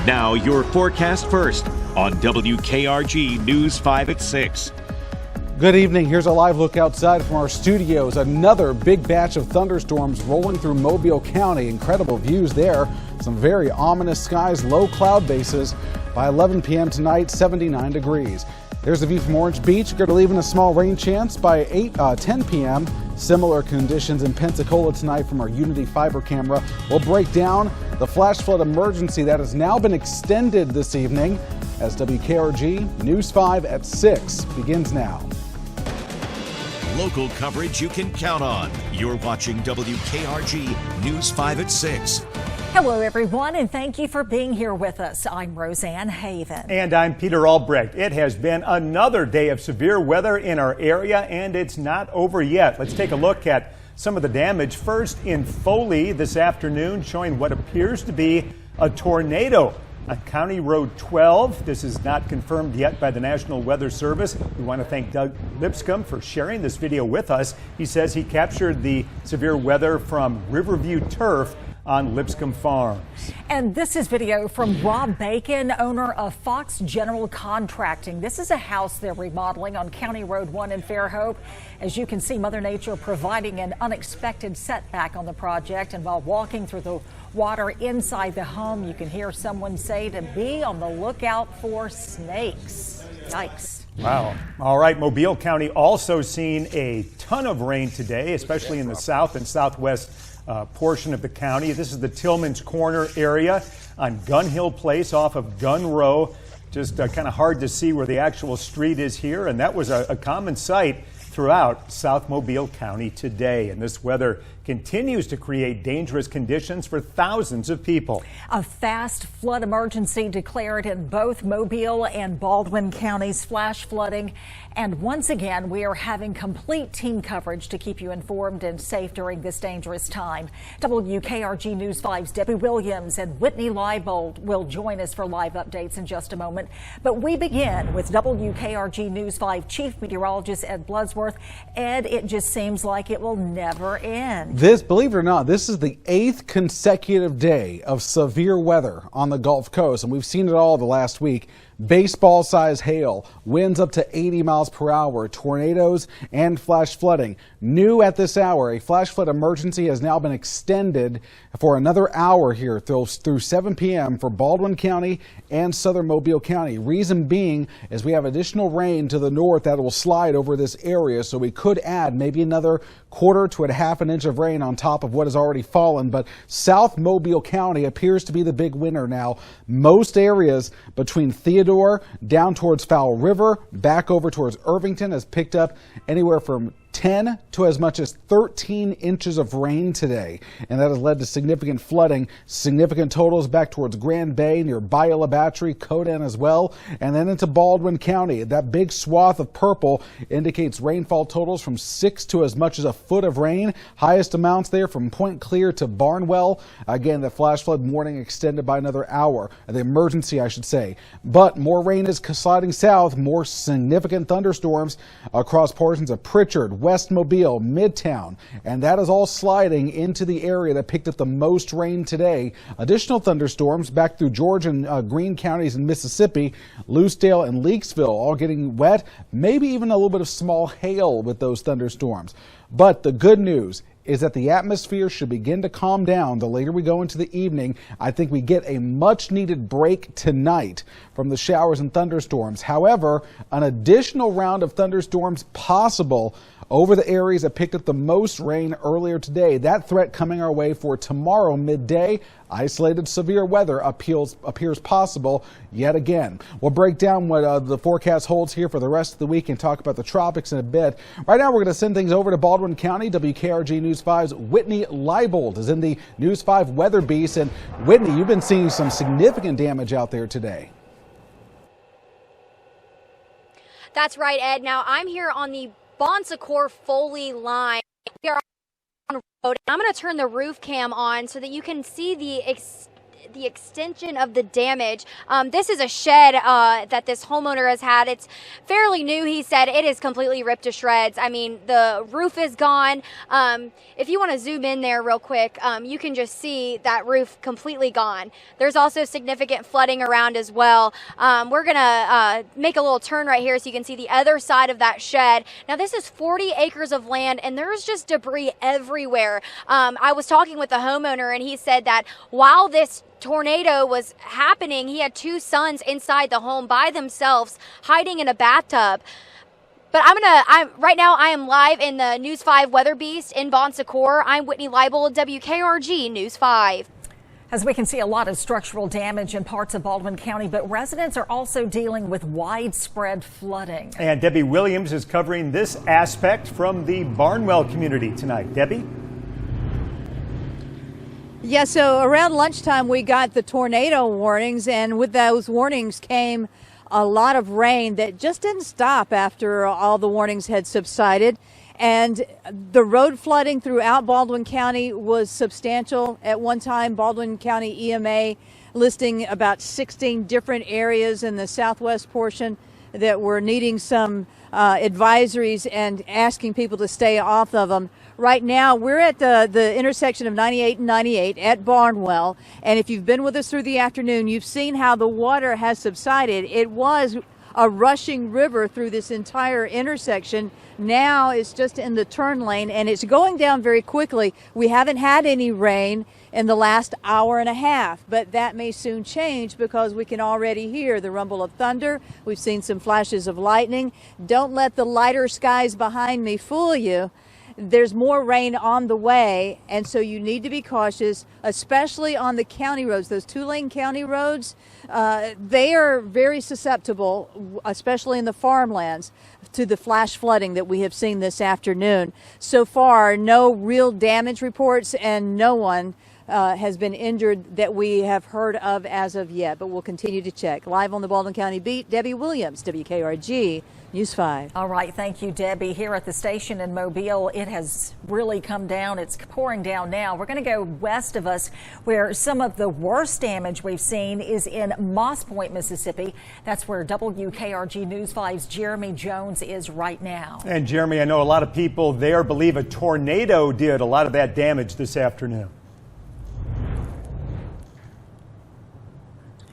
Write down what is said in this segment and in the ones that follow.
Now your forecast first on WKRG News 5 at 6. Good evening. Here's a live look outside from our studios. Another big batch of thunderstorms rolling through Mobile County. Incredible views there. Some very ominous skies, low cloud bases. By 11 p.m. tonight, 79 degrees. There's a view from Orange Beach. Going to leave in a small rain chance by 10 p.m. Similar conditions in Pensacola tonight from our Unity Fiber camera. We'll break down the flash flood emergency that has now been extended this evening as WKRG News 5 at 6 begins now. Local coverage you can count on. You're watching WKRG News 5 at 6. Hello, everyone, and thank you for being here with us. I'm Roseanne Haven. And I'm Peter Albrecht. It has been another day of severe weather in our area, and it's not over yet. Let's take a look at some of the damage. First, in Foley this afternoon, showing what appears to be a tornado on County Road 12. This is not confirmed yet by the National Weather Service. We want to thank Doug Lipscomb for sharing this video with us. He says he captured the severe weather from Riverview Turf on Lipscomb Farms. And this is video from Rob Bacon, owner of Fox General Contracting. This is a house they're remodeling on County Road 1 in Fairhope. As you can see, Mother Nature providing an unexpected setback on the project. And while walking through the water inside the home, you can hear someone say to be on the lookout for snakes. Yikes. Wow. All right. Mobile County also seeing a ton of rain today, especially in the south and southwest portion of the county. This is the Tillman's Corner area on Gun Hill Place off of Gun Row. Just kind of hard to see where the actual street is here. And that was a common sight throughout South Mobile County today. And this weather continues to create dangerous conditions for thousands of people. A fast flood emergency declared in both Mobile and Baldwin counties, flash flooding. And once again, we are having complete team coverage to keep you informed and safe during this dangerous time. WKRG News 5's Debbie Williams and Whitney Leibold will join us for live updates in just a moment. But we begin with WKRG News 5 Chief Meteorologist Ed Bloodsworth. Ed, it just seems like it will never end. Believe it or not, this is the 8th consecutive day of severe weather on the Gulf Coast, and we've seen it all the last week. Baseball-sized hail, winds up to 80 miles per hour, tornadoes, and flash flooding. New at this hour, a flash flood emergency has now been extended for another hour here through 7 p.m. for Baldwin County and southern Mobile County. Reason being is we have additional rain to the north that will slide over this area, so we could add maybe another quarter to a half an inch of rain on top of what has already fallen. But South Mobile County appears to be the big winner now. Most areas between Theodore down towards Fowl River, back over towards Irvington has picked up anywhere from 10 to as much as 13 inches of rain today, and that has led to significant flooding, significant totals back towards Grand Bay near Bayou Battery, Codan as well, and then into Baldwin County. That big swath of purple indicates rainfall totals from 6 to as much as a foot of rain. Highest amounts there from Point Clear to Barnwell. Again, the flash flood warning extended by another hour, the emergency I should say. But more rain is sliding south, more significant thunderstorms across portions of Pritchard, West Mobile, Midtown, and that is all sliding into the area that picked up the most rain today. Additional thunderstorms back through Georgia and Greene counties in Mississippi, Loosedale and Leakesville all getting wet, maybe even a little bit of small hail with those thunderstorms. But the good news is that the atmosphere should begin to calm down the later we go into the evening. I think we get a much needed break tonight from the showers and thunderstorms. However, an additional round of thunderstorms possible over the areas that picked up the most rain earlier today. That threat coming our way for tomorrow midday. Isolated severe weather appears possible yet again. We'll break down what the forecast holds here for the rest of the week and talk about the tropics in a bit. Right now, we're going to send things over to Baldwin County. WKRG News 5's Whitney Leibold is in the News 5 Weather Beast. And Whitney, you've been seeing some significant damage out there today. That's right, Ed. Now, I'm here on the Bon Secours Foley line. We are on the road. I'm going to turn the roof cam on so that you can see the extension of the damage. This is a shed that this homeowner has had. It's fairly new, he said. It is completely ripped to shreds. I mean, the roof is gone. If you want to zoom in there real quick, you can just see that roof completely gone. There's also significant flooding around as well. We're going to make a little turn right here so you can see the other side of that shed. Now, this is 40 acres of land, and there's just debris everywhere. I was talking with the homeowner, and he said that while this tornado was happening, he had 2 sons inside the home by themselves, hiding in a bathtub. But right now I am live in the News 5 Weather Beast in Bon Secour. I'm Whitney Leibel, WKRG News 5. As we can see, a lot of structural damage in parts of Baldwin County, but residents are also dealing with widespread flooding. And Debbie Williams is covering this aspect from the Barnwell community tonight. Debbie? Yeah, so around lunchtime we got the tornado warnings, and with those warnings came a lot of rain that just didn't stop after all the warnings had subsided. And the road flooding throughout Baldwin County was substantial. At one time, Baldwin County EMA listing about 16 different areas in the southwest portion that were needing some advisories and asking people to stay off of them. Right now, we're at the intersection of 98 and 98 at Barnwell. And if you've been with us through the afternoon, you've seen how the water has subsided. It was a rushing river through this entire intersection. Now it's just in the turn lane, and it's going down very quickly. We haven't had any rain in the last hour and a half, but that may soon change because we can already hear the rumble of thunder. We've seen some flashes of lightning. Don't let the lighter skies behind me fool you. There's more rain on the way, and so you need to be cautious, especially on the county roads. Those 2-lane county roads, they are very susceptible, especially in the farmlands, to the flash flooding that we have seen this afternoon. So far, no real damage reports, and no one has been injured that we have heard of as of yet, but we'll continue to check. Live on the Baldwin County Beat, Debbie Williams, WKRG News 5. All right, thank you, Debbie. Here at the station in Mobile, it has really come down. It's pouring down now. We're going to go west of us, where some of the worst damage we've seen is in Moss Point, Mississippi. That's where WKRG News 5's Jeremy Jones is right now. And Jeremy, I know a lot of people there believe a tornado did a lot of that damage this afternoon.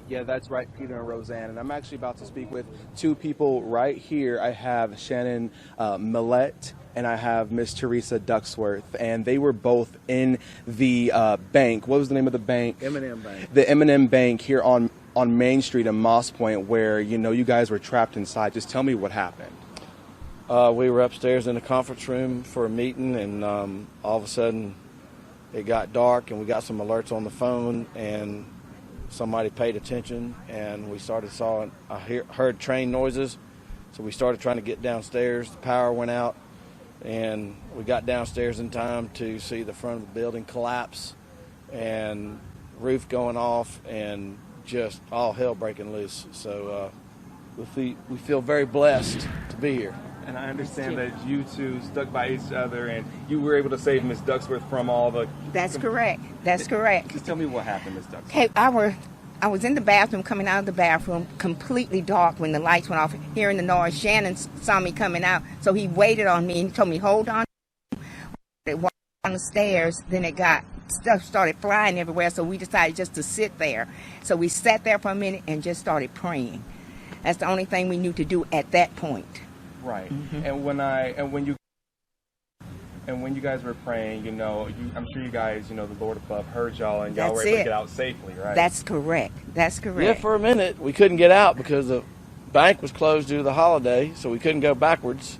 Yeah, that's right, Peter and Roseanne. And I'm actually about to speak with 2 people right here. I have Shannon Millette and I have Miss Teresa Ducksworth. And they were both in the bank. What was the name of the bank? M&M Bank. The M&M Bank here on Main Street in Moss Point, where, you guys were trapped inside. Just tell me what happened. We were upstairs in the conference room for a meeting, and all of a sudden it got dark, and we got some alerts on the phone, and somebody paid attention, and we heard train noises, so we started trying to get downstairs. The power went out, and we got downstairs in time to see the front of the building collapse and roof going off and just all hell breaking loose. So we feel very blessed to be here. And I understand that you two stuck by each other, and you were able to save Miss Ducksworth from all the... That's correct. That's correct. Just tell me what happened, Miss Ducksworth. Okay, I was in the bathroom, coming out of the bathroom, completely dark when the lights went off, hearing the noise. Shannon saw me coming out, so he waited on me and he told me, hold on. It walked down the stairs, then stuff started flying everywhere, so we decided just to sit there. So we sat there for a minute and just started praying. That's the only thing we knew to do at that point. Right. Mm-hmm. And when you guys were praying, I'm sure you guys, the Lord above heard y'all, and y'all were able to get out safely, right? That's correct. That's correct. Yeah, for a minute we couldn't get out because the bank was closed due to the holiday, so we couldn't go backwards.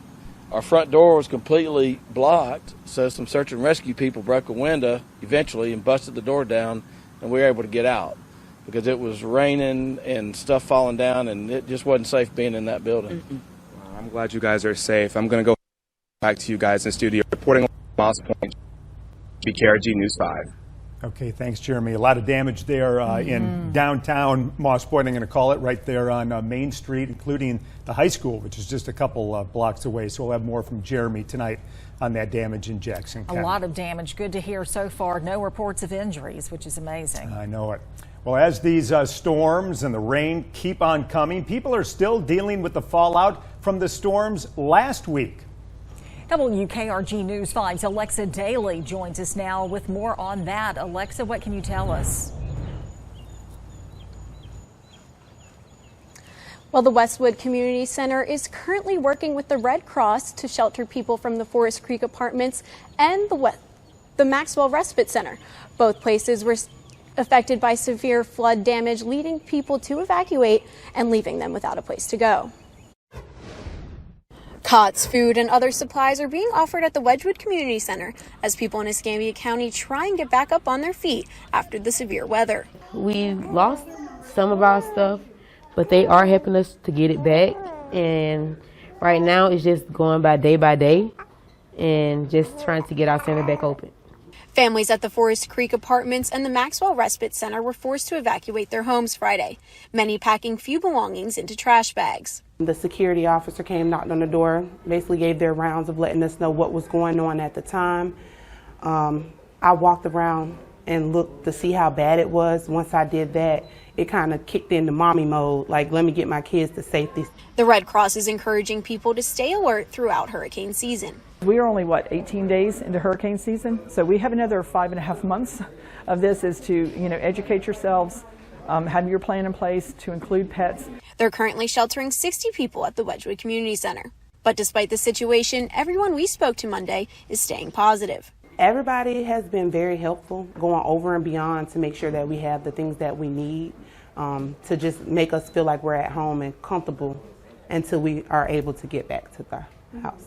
Our front door was completely blocked, so some search and rescue people broke a window eventually and busted the door down, and we were able to get out because it was raining and stuff falling down, and it just wasn't safe being in that building. Mm-mm. I'm glad you guys are safe. I'm going to go back to you guys in studio reporting on Moss Point, WKRG News 5. Okay, thanks, Jeremy. A lot of damage there in downtown Moss Point. I'm going to call it right there on Main Street, including the high school, which is just a couple blocks away. So we'll have more from Jeremy tonight on that damage in Jackson County. A lot of damage. Good to hear so far. No reports of injuries, which is amazing. I know it. Well, as these storms and the rain keep on coming, people are still dealing with the fallout from the storms last week. WKRG News 5's Alexa Daly joins us now with more on that. Alexa, what can you tell us? Well, the Westwood Community Center is currently working with the Red Cross to shelter people from the Forest Creek Apartments and the Maxwell Respite Center. Both places were affected by severe flood damage, leading people to evacuate and leaving them without a place to go. Cots, food, and other supplies are being offered at the Wedgwood Community Center as people in Escambia County try and get back up on their feet after the severe weather. We lost some of our stuff, but they are helping us to get it back. And right now it's just going by day and just trying to get our center back open. Families at the Forest Creek Apartments and the Maxwell Respite Center were forced to evacuate their homes Friday, many packing few belongings into trash bags. The security officer came, knocked on the door, basically gave their rounds of letting us know what was going on at the time. I walked around and looked to see how bad it was. Once I did that, it kind of kicked into mommy mode, like let me get my kids to safety. The Red Cross is encouraging people to stay alert throughout hurricane season. We are only, 18 days into hurricane season, so we have another 5.5 months of this is to, educate yourselves, have your plan in place to include pets. They're currently sheltering 60 people at the Wedgwood Community Center. But despite the situation, everyone we spoke to Monday is staying positive. Everybody has been very helpful, going over and beyond to make sure that we have the things that we need to just make us feel like we're at home and comfortable until we are able to get back to the house.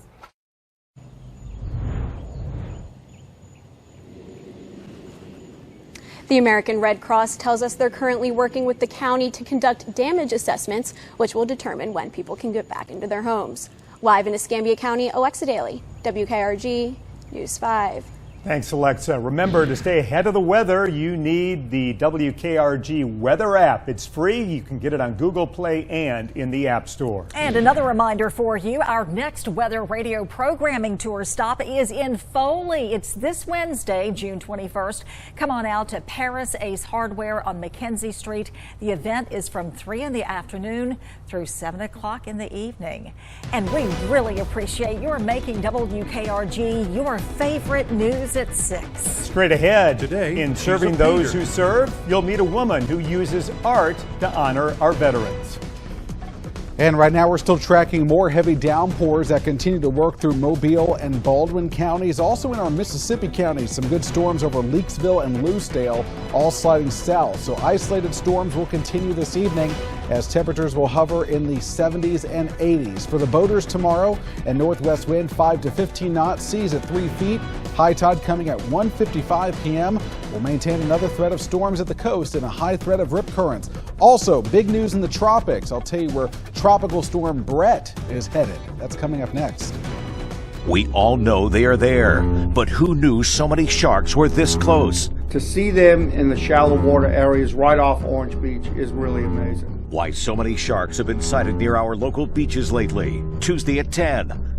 The American Red Cross tells us they're currently working with the county to conduct damage assessments, which will determine when people can get back into their homes. Live in Escambia County, Alexa Daly, WKRG News 5. Thanks, Alexa. Remember, to stay ahead of the weather, you need the WKRG weather app. It's free. You can get it on Google Play and in the App Store. And another reminder for you, our next weather radio programming tour stop is in Foley. It's this Wednesday, June 21st. Come on out to Paris Ace Hardware on McKenzie Street. The event is from 3 in the afternoon through 7 o'clock in the evening. And we really appreciate your making WKRG your favorite news at 6. Straight ahead, today in Serving Those Who Serve, you'll meet a woman who uses art to honor our veterans. And right now we're still tracking more heavy downpours that continue to work through Mobile and Baldwin counties. Also in our Mississippi counties, some good storms over Leakesville and Lucedale, all sliding south. So isolated storms will continue this evening as temperatures will hover in the 70s and 80s. For the boaters tomorrow, a northwest wind 5 to 15 knots, seas at 3 feet. High tide coming at 1:55 p.m. We'll maintain another threat of storms at the coast and a high threat of rip currents. Also, big news in the tropics. I'll tell you where Tropical Storm Brett is headed. That's coming up next. We all know they are there, but who knew so many sharks were this close? To see them in the shallow water areas right off Orange Beach is really amazing. Why so many sharks have been sighted near our local beaches lately. Tuesday at 10.